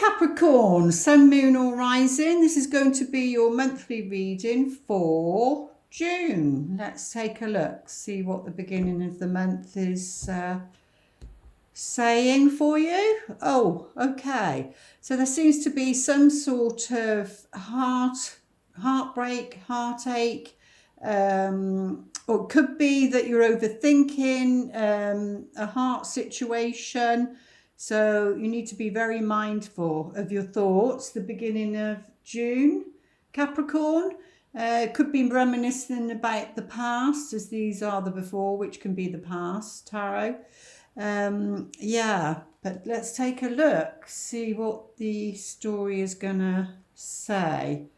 Capricorn, Sun, Moon or Rising. This is going to be your monthly reading for June. Let's take a look, see what the beginning of the month is saying for you. Oh, okay. So there seems to be some sort of heartbreak, heartache, or it could be that you're overthinking a heart situation. So you need to be very mindful of your thoughts the beginning of June, Capricorn. Could be reminiscing about the past, as these are the before, which can be the past, tarot. Yeah, but let's take a look, see what the story is going to say.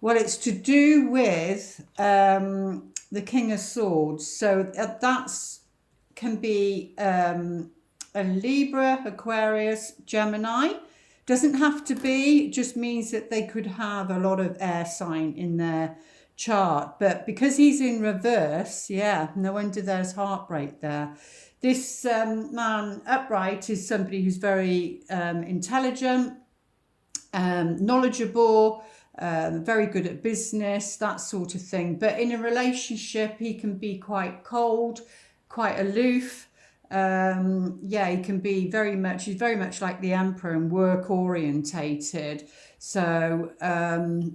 Well, it's to do with the King of Swords. So that's can be a Libra, Aquarius, Gemini. Doesn't have to be, it just means that they could have a lot of air sign in their chart. But because he's in reverse, yeah, no wonder there's heartbreak there. This man upright is somebody who's very intelligent, knowledgeable, very good at business, that sort of thing. But in a relationship, he can be quite cold, quite aloof. Yeah, he can be he's very much like the Emperor and work orientated. So,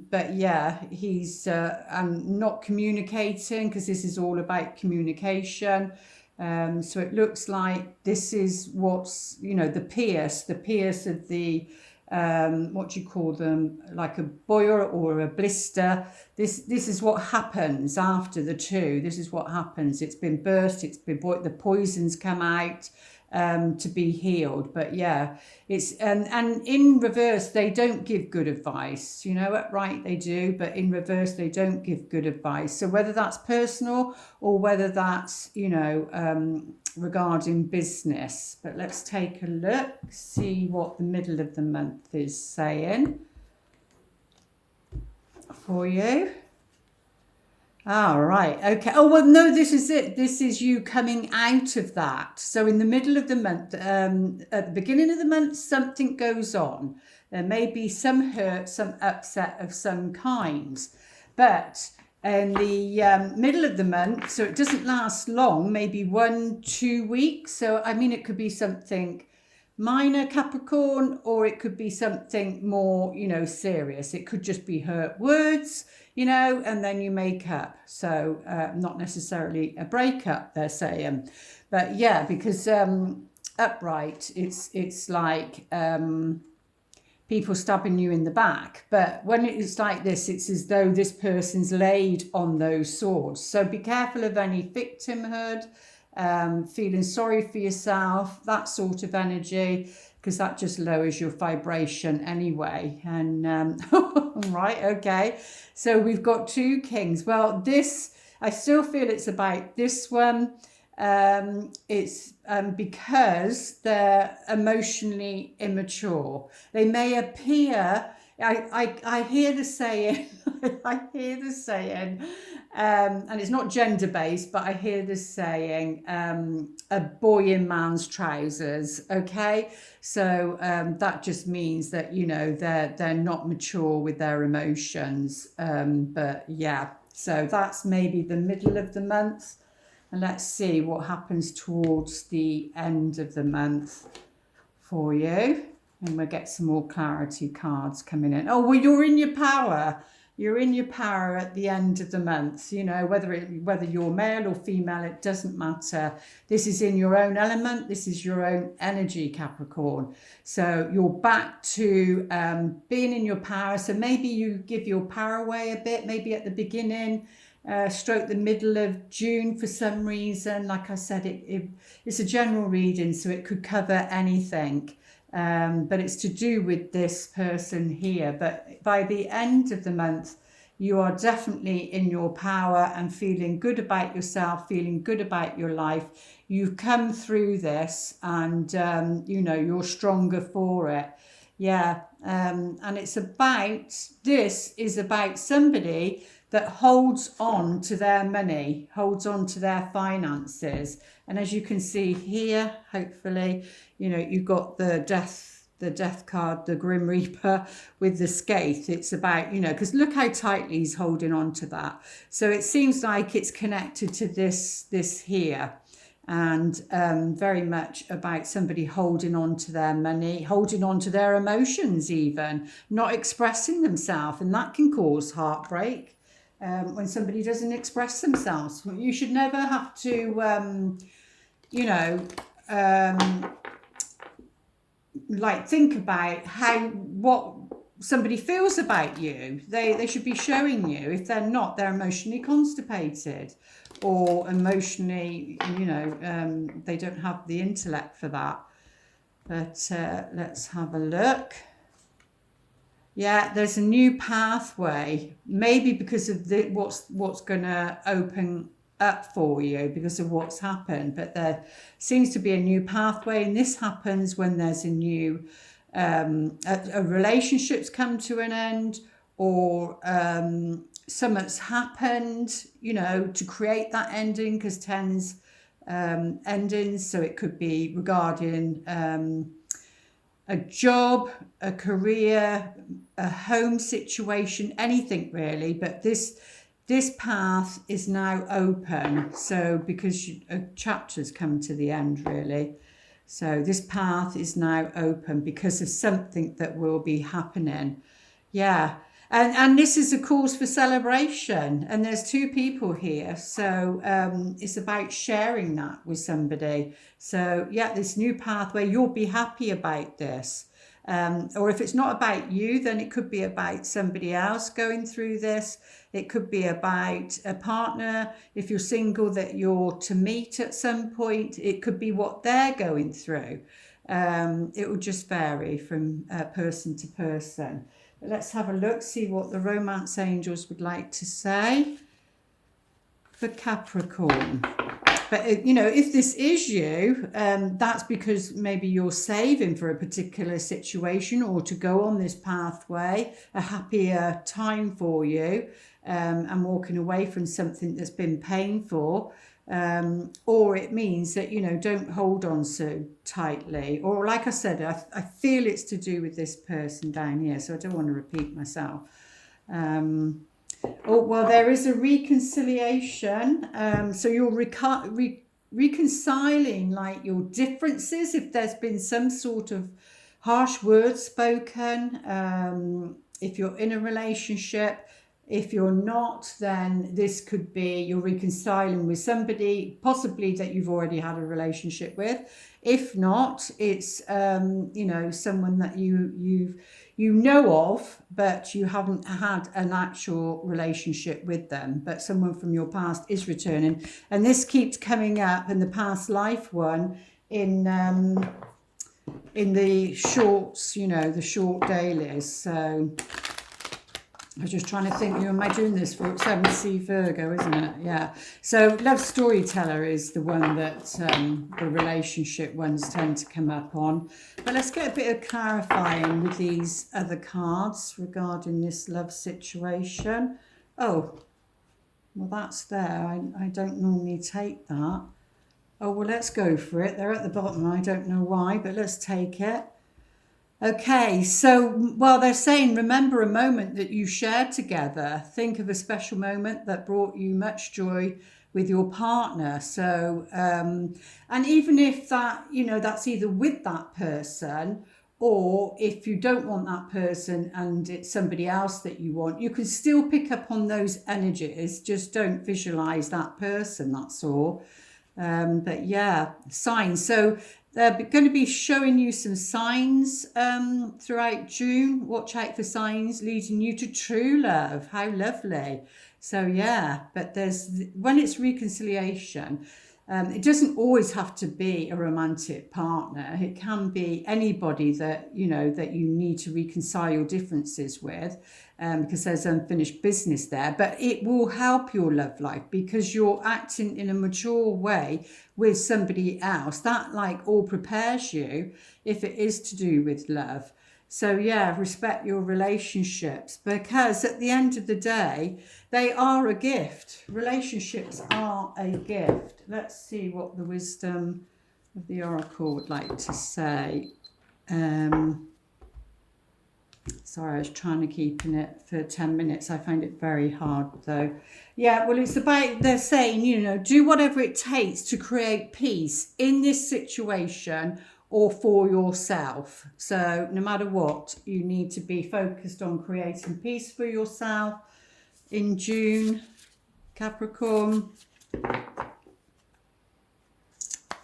but yeah, he's not communicating, because this is all about communication. So it looks like this is what's, the pierce of the, what do you call them, like a boil or a blister. This is what happens after the two. This is what happens. It's been burst, it's been the poisons come out to be healed. But yeah, it's and in reverse they don't give good advice. Upright they do, but in reverse they don't give good advice. So whether that's personal or whether that's regarding business. But let's take a look, see what the middle of the month is saying for you. All right, okay. Oh, well, no, this is it. This is you coming out of that. So in the middle of the month, at the beginning of the month, something goes on. There may be some hurt, some upset of some kind. But in the middle of the month, so it doesn't last long, maybe 1-2 weeks. So, it could be something minor, Capricorn, or it could be something more, serious. It could just be hurt words, and then you make up. So not necessarily a breakup, they're saying. But yeah, because upright, it's like people stabbing you in the back. But when it's like this, it's as though this person's laid on those swords. So be careful of any victimhood, feeling sorry for yourself, that sort of energy, because that just lowers your vibration anyway. And right, okay. So we've got 2 kings. Well, I still feel it's about this one. It's because they're emotionally immature. They may appear, I hear the saying, and it's not gender based, but I hear this saying, a boy in man's trousers. Okay, so that just means that they're not mature with their emotions. But yeah, so that's maybe the middle of the month. And let's see what happens towards the end of the month for you. And we'll get some more clarity cards coming in. Oh, well, you're in your power. You're in your power at the end of the month. Whether you're male or female, it doesn't matter. This is in your own element. This is your own energy, Capricorn. So you're back to being in your power. So maybe you give your power away a bit, maybe at the beginning, stroke the middle of June for some reason. Like I said, it's a general reading, so it could cover anything. But it's to do with this person here. But by the end of the month, you are definitely in your power and feeling good about yourself, feeling good about your life. You've come through this and, you're stronger for it. Yeah. And this is about somebody that holds on to their money, holds on to their finances. And as you can see here, hopefully, you've got the death the death card, the Grim Reaper with the skate. It's about, you know, because look how tightly he's holding on to that. So it seems like it's connected to this here, and very much about somebody holding on to their money, holding on to their emotions, even not expressing themselves, and that can cause heartbreak when somebody doesn't express themselves. You should never have to, you know, like think about what somebody feels about you. They should be showing you. If they're not, they're emotionally constipated, or emotionally, you know, they don't have the intellect for that. But let's have a look. Yeah, there's a new pathway, maybe because of what's going to open up for you because of what's happened. But there seems to be a new pathway, and this happens when there's a new a relationship's come to an end, or something's happened, you know, to create that ending, because tens endings. So it could be regarding a job, a career, a home situation, anything really. But this path is now open. So because a chapter's come to the end really. So this path is now open because of something that will be happening. Yeah. And this is a cause for celebration. And there's two people here. So it's about sharing that with somebody. So yeah, this new pathway, you'll be happy about this. Or if it's not about you, then it could be about somebody else going through this. It could be about a partner. If you're single, that you're to meet at some point. It could be what they're going through. It will just vary from person to person. But let's have a look, see what the romance angels would like to say for Capricorn. But, you know, if this is you, that's because maybe you're saving for a particular situation, or to go on this pathway, a happier time for you, and walking away from something that's been painful. Or it means that, you know, don't hold on so tightly. Or like I said, I feel it's to do with this person down here, so I don't want to repeat myself. Oh, well, there is a reconciliation. So you're reconciling like your differences. If there's been some sort of harsh words spoken, if you're in a relationship. If you're not, then this could be you're reconciling with somebody, possibly that you've already had a relationship with. If not, it's you know, someone that you know of, but you haven't had an actual relationship with them. But someone from your past is returning, and this keeps coming up in the past life one in the shorts, you know, the short dailies. So I was just trying to think, who am I doing this for? It's 7C Virgo, isn't it? Yeah. So Love-storyteller is the one that the relationship ones tend to come up on. But let's get a bit of clarifying with these other cards regarding this love situation. Oh, well, that's there. I don't normally take that. Oh, well, let's go for it. They're at the bottom. I don't know why, but let's take it. Okay, so, well, they're saying, remember a moment that you shared together. Think of a special moment that brought you much joy with your partner. So, and even if that, you know, that's either with that person, or if you don't want that person and it's somebody else that you want, you can still pick up on those energies. Just don't visualize that person, that's all. But yeah, signs. So they're going to be showing you some signs throughout June. Watch out for signs leading you to true love. How lovely. So yeah, but when it's reconciliation, it doesn't always have to be a romantic partner. It can be anybody that, you know, that you need to reconcile your differences with, because there's unfinished business there. But it will help your love life because you're acting in a mature way with somebody else. That like all prepares you if it is to do with love. So yeah, respect your relationships, because at the end of the day, they are a gift. Relationships are a gift. Let's see what the wisdom of the oracle would like to say. Sorry, I was trying to keep in it for 10 minutes. I find it very hard though. Yeah, well, it's about, they're saying, you know, do whatever it takes to create peace in this situation or for yourself. So no matter what, you need to be focused on creating peace for yourself in June, Capricorn.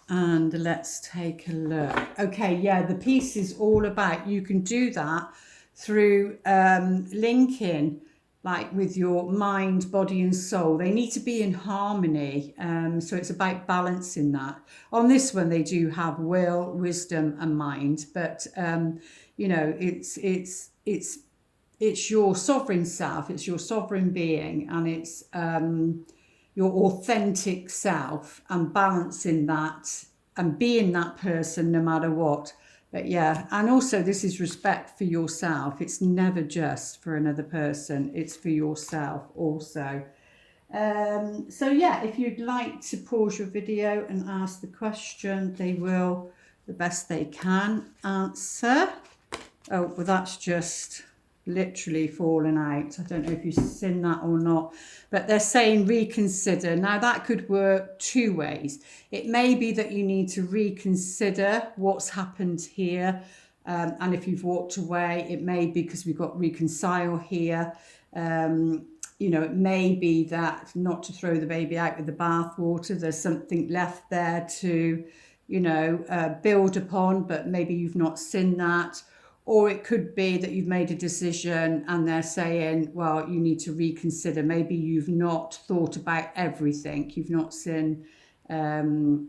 And let's take a look. Okay, yeah, the peace is all about, you can do that through linking like with your mind, body and soul. They need to be in harmony. So it's about balancing that. On this one, they do have will, wisdom and mind. But, you know, it's your sovereign self. It's your sovereign being. And it's your authentic self and balancing that and being that person no matter what. But yeah, and also this is respect for yourself. It's never just for another person. It's for yourself also. So yeah, if you'd like to pause your video and ask the question, they will, the best they can, answer. Oh, well, that's just literally fallen out. I don't know if you've seen that or not, but they're saying reconsider. Now that could work two ways. It may be that you need to reconsider what's happened here, and if you've walked away, it may be because we've got reconcile here. You know, it may be that not to throw the baby out with the bathwater. There's something left there to, you know, build upon, but maybe you've not seen that. Or it could be that you've made a decision and they're saying, well, you need to reconsider. Maybe you've not thought about everything. You've not seen, you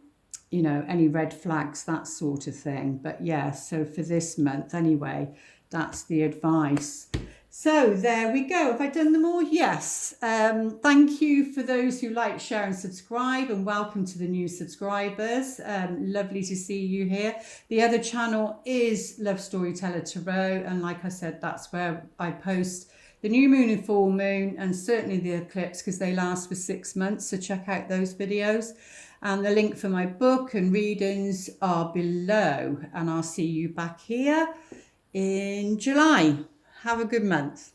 know, any red flags, that sort of thing. But yeah, so for this month anyway, that's the advice. So there we go. Have I done them all? Yes. Thank you for those who like, share and subscribe, and welcome to the new subscribers. Lovely to see you here. The other channel is Love Storyteller Tarot, and like I said, that's where I post the new moon and full moon and certainly the eclipse because they last for 6 months. So check out those videos. And the link for my book and readings are below. And I'll see you back here in July. Have a good month.